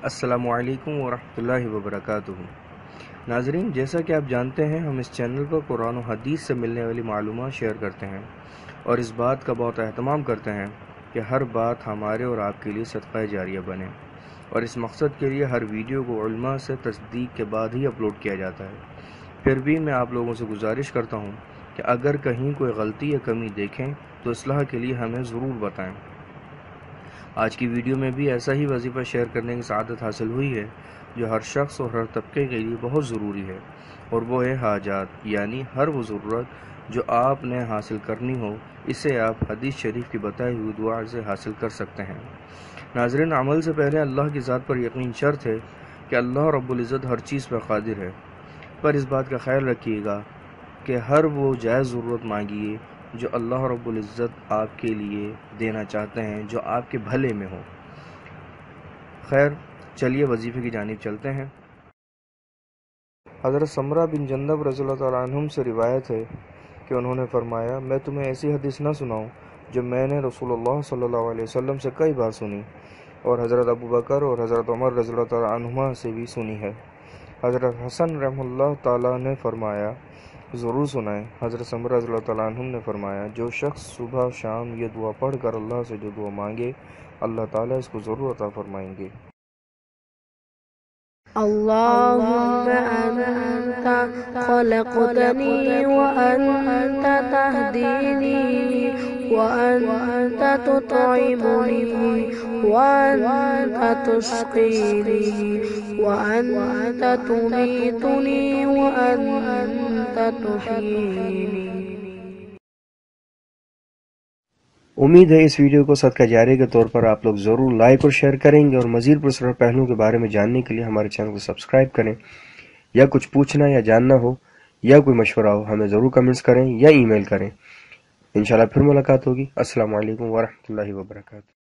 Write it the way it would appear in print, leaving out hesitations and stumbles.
السلام علیکم ورحمۃ اللہ وبرکاتہ۔ ناظرین، جیسا کہ آپ جانتے ہیں، ہم اس چینل پر قرآن و حدیث سے ملنے والی معلومات شیئر کرتے ہیں اور اس بات کا بہت اہتمام کرتے ہیں کہ ہر بات ہمارے اور آپ کے لیے صدقہ جاریہ بنے، اور اس مقصد کے لیے ہر ویڈیو کو علماء سے تصدیق کے بعد ہی اپلوڈ کیا جاتا ہے۔ پھر بھی میں آپ لوگوں سے گزارش کرتا ہوں کہ اگر کہیں کوئی غلطی یا کمی دیکھیں تو اصلاح کے لیے ہمیں ضرور بتائیں۔ آج کی ویڈیو میں بھی ایسا ہی وظیفہ شیئر کرنے کی سعادت حاصل ہوئی ہے جو ہر شخص اور ہر طبقے کے لیے بہت ضروری ہے، اور وہ ہے حاجات، یعنی ہر وہ ضرورت جو آپ نے حاصل کرنی ہو، اسے آپ حدیث شریف کی بتائی ہوئی دعا سے حاصل کر سکتے ہیں۔ ناظرین، عمل سے پہلے اللہ کی ذات پر یقین شرط ہے کہ اللہ رب العزت ہر چیز پر قادر ہے، پر اس بات کا خیال رکھیے گا کہ ہر وہ جائز ضرورت مانگیے جو اللہ رب العزت آپ کے لیے دینا چاہتے ہیں، جو آپ کے بھلے میں ہو۔ خیر، چلیے وظیفے کی جانب چلتے ہیں۔ حضرت سمرہ بن جندب رضی اللہ تعالیٰ عنہم سے روایت ہے کہ انہوں نے فرمایا، میں تمہیں ایسی حدیث نہ سناؤں جو میں نے رسول اللہ صلی اللہ علیہ وسلم سے کئی بار سنی، اور حضرت ابو بکر اور حضرت عمر رضی اللہ تعالیٰ عنہما سے بھی سنی ہے۔ حضرت حسن رحمہ اللہ تعالیٰ نے فرمایا، ضرور سنائیں۔ حضرت سمرہ رضی اللہ تعالیٰ عنہم نے فرمایا، جو شخص صبح شام یہ دعا پڑھ کر اللہ سے جو دعا مانگے، اللہ تعالیٰ اس کو ضرور عطا فرمائیں گے۔ اللهم أنت خلقتني وأنت تهديني وأنت تطعمني وأنت تسقيني وأنت تميتني وأنت تحييني۔ امید ہے اس ویڈیو کو صدقہ جاریہ کے طور پر آپ لوگ ضرور لائک اور شیئر کریں گے، اور مزید پرسرار پہلوؤں کے بارے میں جاننے کے لیے ہمارے چینل کو سبسکرائب کریں۔ یا کچھ پوچھنا یا جاننا ہو یا کوئی مشورہ ہو، ہمیں ضرور کمنٹس کریں یا ای میل کریں۔ انشاءاللہ پھر ملاقات ہوگی۔ السلام علیکم ورحمۃ اللہ وبرکاتہ۔